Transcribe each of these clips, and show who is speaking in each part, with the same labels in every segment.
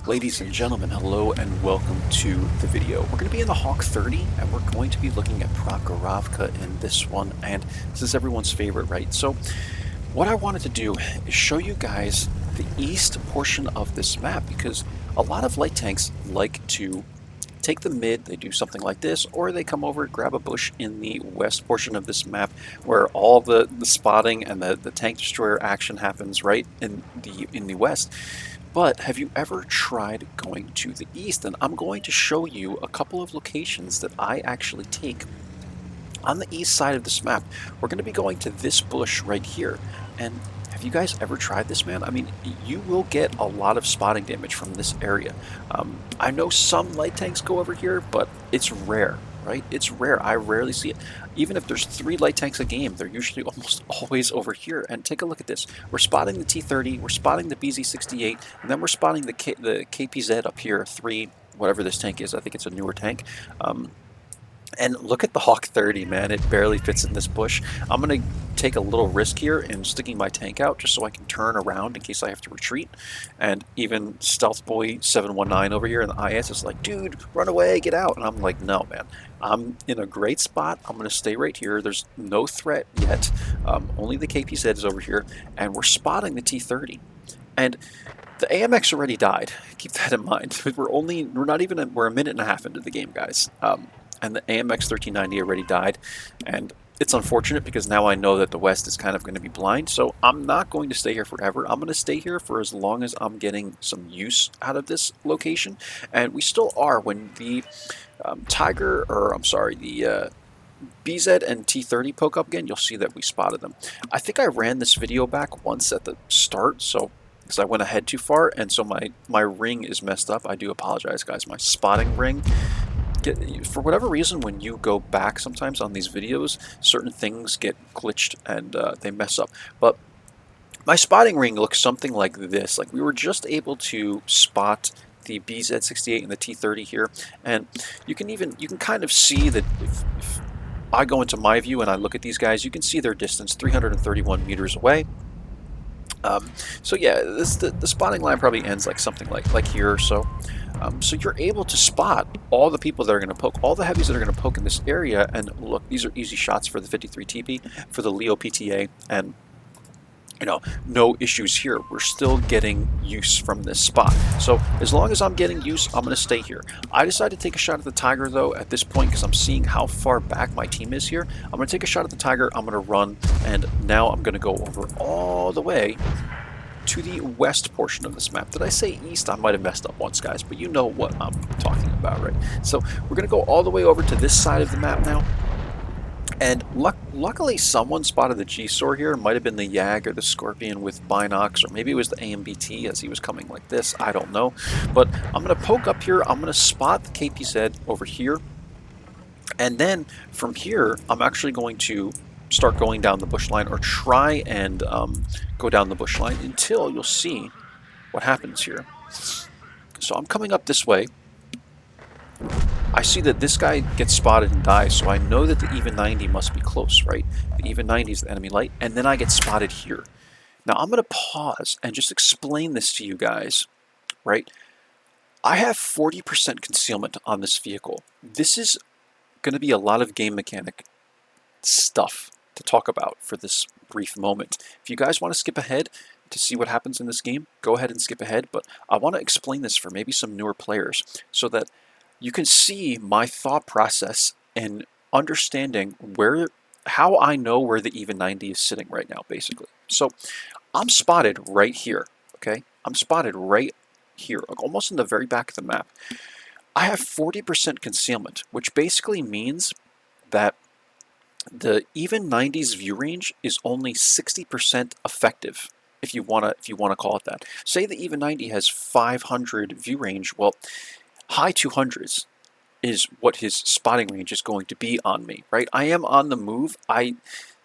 Speaker 1: Ladies and gentlemen, hello and welcome to the video. We're going to be in the Hawk 30 and we're going to be looking at PROKHOROVKA in this one, and this is everyone's favorite, right? So what I wanted to do is show you guys the east portion of this map, because a lot of light tanks like to take the mid, they do something like this, or they come over, grab a bush in the west portion of this map where all the spotting and the tank destroyer action happens right in the west. But have you ever tried going to the east? And I'm going to show you a couple of locations that I actually take on the east side of this map. We're going to be going to this bush right here. And have you guys ever tried this, man? I mean, you will get a lot of spotting damage from this area. I know some light tanks go over here, but it's rare, right? It's rare. I rarely see it. Even if there's 3 light tanks a game, they're usually almost always over here. And take a look at this. We're spotting the T-30, we're spotting the BZ-68, and then we're spotting the KPZ up here, 3, whatever this tank is. I think it's a newer tank. And look at the Hawk 30, man. It barely fits in this bush. I'm going to take a little risk here in sticking my tank out just so I can turn around in case I have to retreat. And even Stealth Boy 719 over here in the IS is like, dude, run away, get out. And I'm like, no, man. I'm in a great spot. I'm going to stay right here. There's no threat yet. Only the KPZ is over here. And we're spotting the T-30. And the AMX already died. Keep that in mind. We're a minute and a half into the game, guys. And the AMX 1390 already died, and it's unfortunate because now I know that the West is kind of going to be blind, so I'm not going to stay here forever. I'm going to stay here for as long as I'm getting some use out of this location, and we still are when the the BZ and T30 poke up again. You'll see that we spotted them. I think I ran this video back once at the start, so because I went ahead too far, and so my ring is messed up. I do apologize, guys. My spotting ring, for whatever reason, when you go back sometimes on these videos, certain things get glitched and they mess up. But my spotting ring looks something like this. Like, we were just able to spot the BZ68 and the T30 here, and you can kind of see that if I go into my view and I look at these guys, you can see their distance, 331 meters away. So yeah, the spotting line probably ends like something like here or so. So you're able to spot all the people that are going to poke, all the heavies that are going to poke in this area. And look, these are easy shots for the 53 TP, for the Leo PTA, and no issues here. We're still getting use from this spot. So as long as I'm getting use, I'm going to stay here. I decided to take a shot at the Tiger, though, at this point, because I'm seeing how far back my team is here. I'm going to take a shot at the Tiger. I'm going to run, and now I'm going to go over all the way to the west portion of this map. Did I say east? I might have messed up once, guys, but you know what I'm talking about, right? So we're going to go all the way over to this side of the map now. And luckily someone spotted the G-Sor here. It might have been the Yag or the Scorpion with Binox, or maybe it was the AMBT as he was coming like this. I don't know. But I'm going to poke up here. I'm going to spot the KPZ over here. And then from here, I'm actually going to start going down the bush line, or try and go down the bush line until you'll see what happens here. So I'm coming up this way. I see that this guy gets spotted and dies, so I know that the even 90 must be close, right? The even 90 is the enemy light, and then I get spotted here. Now I'm going to pause and just explain this to you guys, right? I have 40% concealment on this vehicle. This is going to be a lot of game mechanic stuff to talk about for this brief moment. If you guys want to skip ahead to see what happens in this game, go ahead and skip ahead, but I want to explain this for maybe some newer players so that you can see my thought process and understanding how I know where the even 90 is sitting right now, basically. So I'm spotted right here, okay? I'm spotted right here, almost in the very back of the map. I have 40% concealment, which basically means that the even 90's view range is only 60% effective, if you wanna call it that. Say the even 90 has 500 view range. Well, high 200s is what his spotting range is going to be on me, right? I am on the move. I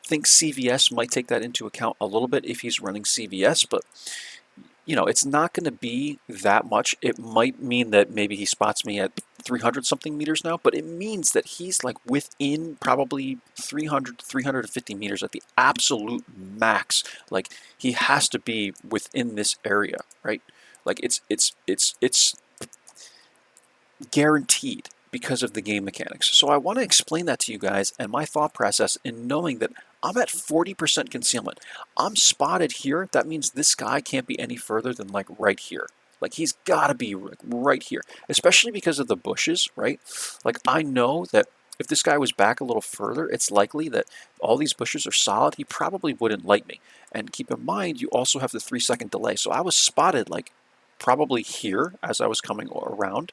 Speaker 1: think CVS might take that into account a little bit if he's running CVS, but it's not going to be that much. It might mean that maybe he spots me at 300 something meters now, but it means that he's like within probably 300 to 350 meters at the absolute max. Like, he has to be within this area, right? Like it's guaranteed because of the game mechanics. So I want to explain that to you guys and my thought process in knowing that I'm at 40% concealment. I'm spotted here. That means this guy can't be any further than like right here. Like he's got to be right here, especially because of the bushes, right? Like I know that if this guy was back a little further, it's likely that all these bushes are solid. He probably wouldn't light me. And keep in mind, you also have the 3-second delay. So I was spotted like probably here as I was coming around.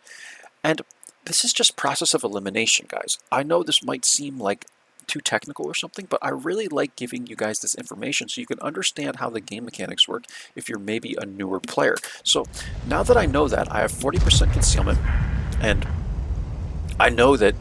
Speaker 1: And this is just process of elimination, guys. I know this might seem like too technical or something, but I really like giving you guys this information so you can understand how the game mechanics work if you're maybe a newer player. So now that I know that, I have 40% concealment, and I know that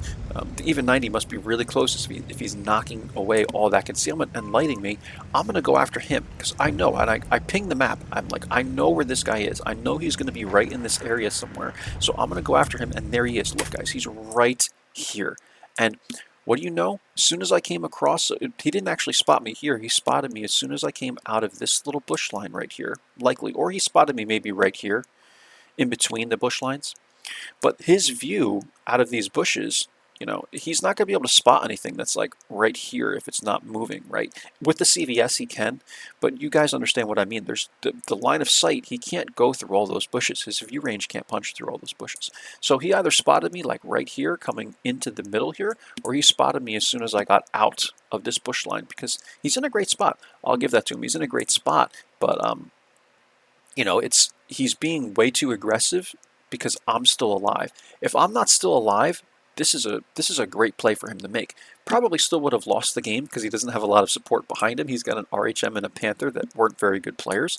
Speaker 1: the even 90 must be really close if he's knocking away all that concealment and lighting me. I'm going to go after him because I know, and I ping the map. I'm like, I know where this guy is. I know he's going to be right in this area somewhere. So I'm going to go after him, and there he is. Look, guys, he's right here. And what do you know? As soon as I came across, he didn't actually spot me here. He spotted me as soon as I came out of this little bush line right here, likely. Or he spotted me maybe right here in between the bush lines. But his view out of these bushes, you know, he's not going to be able to spot anything that's like right here if it's not moving, right? With the CVS he can, but you guys understand what I mean. There's the line of sight, he can't go through all those bushes. His view range can't punch through all those bushes. So he either spotted me like right here coming into the middle here, or he spotted me as soon as I got out of this bush line because he's in a great spot. I'll give that to him. He's in a great spot, but you know, he's being way too aggressive because I'm still alive. If I'm not still alive, this is a great play for him to make. Probably still would have lost the game because he doesn't have a lot of support behind him. He's got an RHM and a Panther that weren't very good players.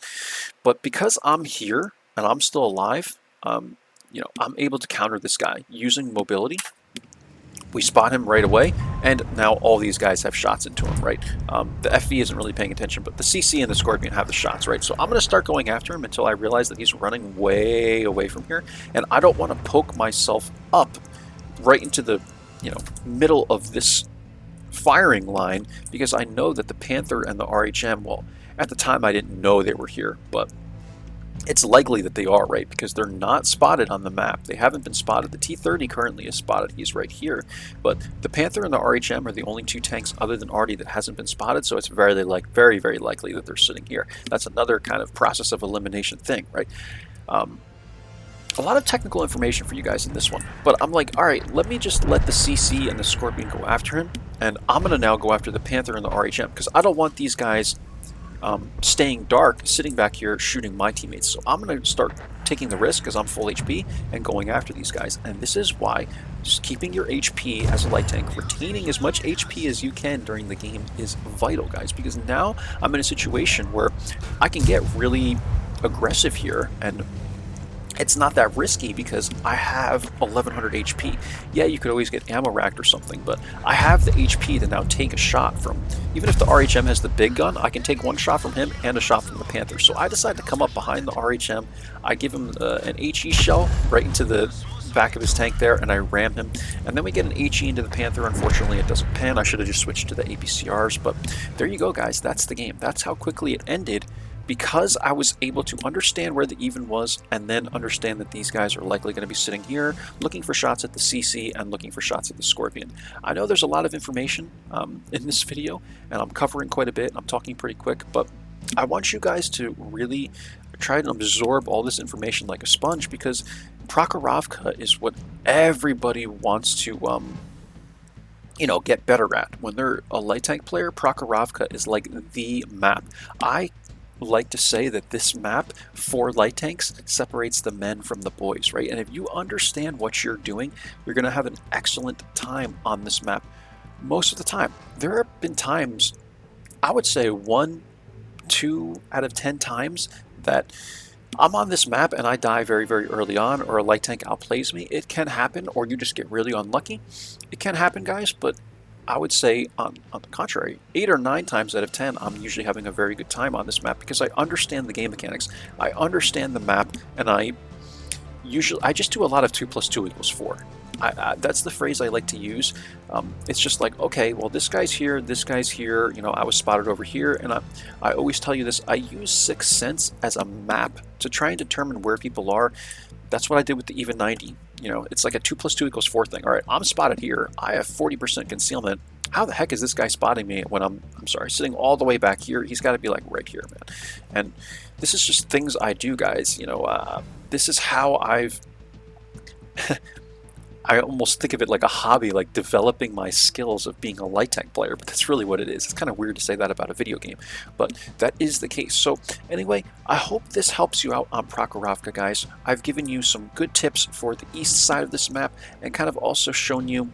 Speaker 1: But because I'm here and I'm still alive, you know, I'm able to counter this guy using mobility. We spot him right away, and now all these guys have shots into him, right? The FV isn't really paying attention, but the CC and the Scorpion have the shots, right? So I'm going to start going after him until I realize that he's running way away from here, and I don't want to poke myself up right into the, you know, middle of this firing line because I know that the Panther and the RHM, well, at the time I didn't know they were here, but it's likely that they are, right? Because they're not spotted on the map. They haven't been spotted. The T-30 currently is spotted. He's right here. But the Panther and the RHM are the only two tanks other than Artie that hasn't been spotted, so it's very, very likely that they're sitting here. That's another kind of process of elimination thing, right? A lot of technical information for you guys in this one, but I'm like, all right, let me just let the CC and the Scorpion go after him, and I'm going to now go after the Panther and the RHM, because I don't want these guys staying dark, sitting back here, shooting my teammates. So I'm going to start taking the risk, because I'm full HP, and going after these guys. And this is why just keeping your HP as a light tank, retaining as much HP as you can during the game is vital, guys, because now I'm in a situation where I can get really aggressive here, and it's not that risky because I have 1100 HP. Yeah, you could always get ammo racked or something, but I have the HP to now take a shot from, even if the RHM has the big gun, I can take one shot from him and a shot from the Panther. So I decide to come up behind the RHM. I give him an HE shell right into the back of his tank there, and I ram him. And then we get an HE into the Panther. Unfortunately, it doesn't pan. I should have just switched to the APCRs, but there you go, guys. That's the game. That's how quickly it ended, because I was able to understand where the even was, and then understand that these guys are likely going to be sitting here looking for shots at the CC and looking for shots at the Scorpion. I know there's a lot of information in this video, and I'm covering quite a bit. I'm talking pretty quick, but I want you guys to really try to absorb all this information like a sponge, because Prokhorovka is what everybody wants to you know, get better at. When they're a light tank player, Prokhorovka is like the map. I like to say that this map for light tanks separates the men from the boys, right? And if you understand what you're doing, you're going to have an excellent time on this map most of the time. There have been times, I would say 1, 2 out of 10 times, that I'm on this map and I die very, very early on, or a light tank outplays me. It can happen, or you just get really unlucky. It can happen, guys, but I would say, on the contrary, 8 or 9 times out of 10, I'm usually having a very good time on this map because I understand the game mechanics. I understand the map, and I just do a lot of 2 + 2 = 4. That's the phrase I like to use. It's just like, okay, well, this guy's here, you know, I was spotted over here, and I always tell you this, I use Sixth Sense as a map to try and determine where people are. That's what I did with the even 90. You know, it's like a 2 + 2 = 4 thing. All right, I'm spotted here. I have 40% concealment. How the heck is this guy spotting me when I'm sorry, sitting all the way back here? He's got to be like right here, man. And this is just things I do, guys. You know, this is how I almost think of it like a hobby, like developing my skills of being a light tank player, but that's really what it is. It's kind of weird to say that about a video game, but that is the case. So anyway, I hope this helps you out on Prokhorovka, guys. I've given you some good tips for the east side of this map and kind of also shown you,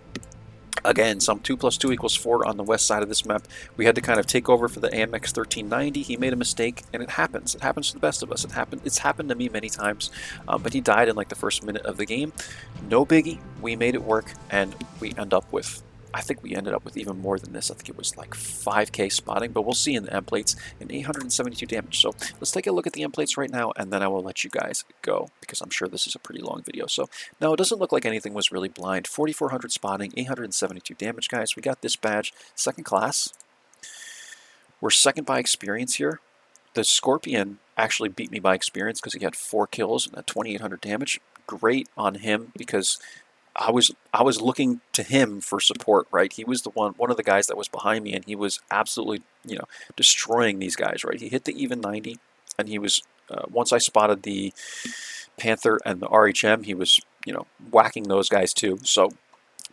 Speaker 1: again, some 2 + 2 = 4 on the west side of this map. We had to kind of take over for the AMX 1390. He made a mistake, and it happens. It happens to the best of us. It's happened to me many times, but he died in like the first minute of the game. No biggie. We made it work, and we end up with, I think we ended up with even more than this. I think it was like 5k spotting, but we'll see in the end plates, and 872 damage. So let's take a look at the end plates right now, and then I will let you guys go, because I'm sure this is a pretty long video. So now it doesn't look like anything was really blind. 4400 spotting, 872 damage, guys. We got this badge, second class. We're second by experience here. The Scorpion actually beat me by experience because he had 4 kills and 2800 damage. Great on him, because I was looking to him for support, right? He was the one of the guys that was behind me, and he was absolutely, you know, destroying these guys, right? He hit the even 90, and he was once I spotted the Panther and the RHM, he was, you know, whacking those guys too. So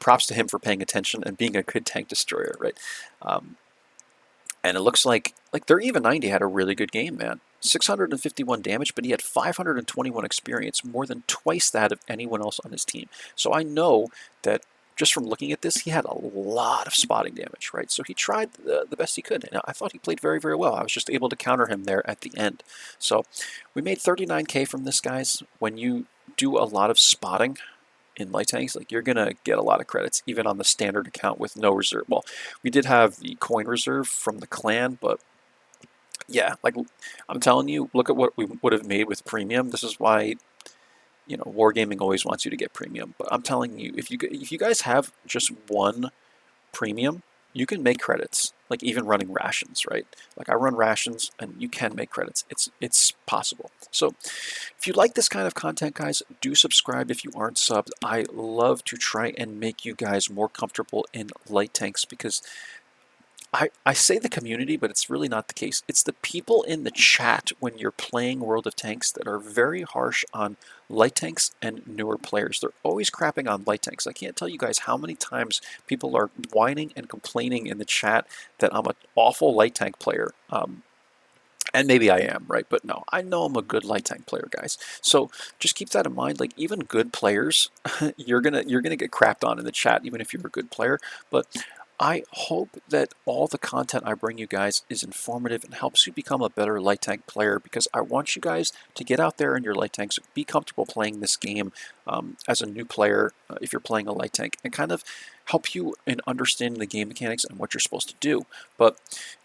Speaker 1: props to him for paying attention and being a good tank destroyer, right? And it looks like their even 90 had a really good game, man. 651 damage, but he had 521 experience, more than twice that of anyone else on his team. So I know that just from looking at this, he had a lot of spotting damage, right? So he tried the best he could, and I thought he played very, very well. I was just able to counter him there at the end. So we made 39k from this, guys. When you do a lot of spotting in light tanks, like, you're gonna get a lot of credits, even on the standard account with no reserve. Well, we did have the coin reserve from the clan, but yeah, like, I'm telling you, look at what we would have made with premium. This is why, you know, Wargaming always wants you to get premium. But I'm telling you, if you guys have just one premium, you can make credits. Like, even running rations, right? Like, I run rations, and you can make credits. It's possible. So if you like this kind of content, guys, do subscribe if you aren't subbed. I love to try and make you guys more comfortable in light tanks, because I say the community, but it's really not the case. It's the people in the chat when you're playing World of Tanks that are very harsh on light tanks and newer players. They're always crapping on light tanks. I can't tell you guys how many times people are whining and complaining in the chat that I'm an awful light tank player. And maybe I am, right? But no, I know I'm a good light tank player, guys. So just keep that in mind. Like, even good players, you're gonna get crapped on in the chat, even if you're a good player. But I hope that all the content I bring you guys is informative and helps you become a better light tank player, because I want you guys to get out there in your light tanks, be comfortable playing this game as a new player, if you're playing a light tank, and kind of help you in understanding the game mechanics and what you're supposed to do. But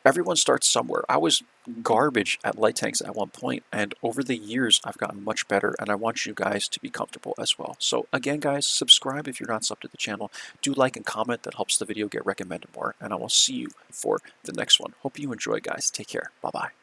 Speaker 1: everyone starts somewhere. I was garbage at light tanks at one point, and over the years I've gotten much better, and I want you guys to be comfortable as well. So again, guys, subscribe if you're not subbed to the channel. Do like and comment. That helps the video get recommended more, and I will see you for the next one. Hope you enjoy, guys. Take care. Bye-bye.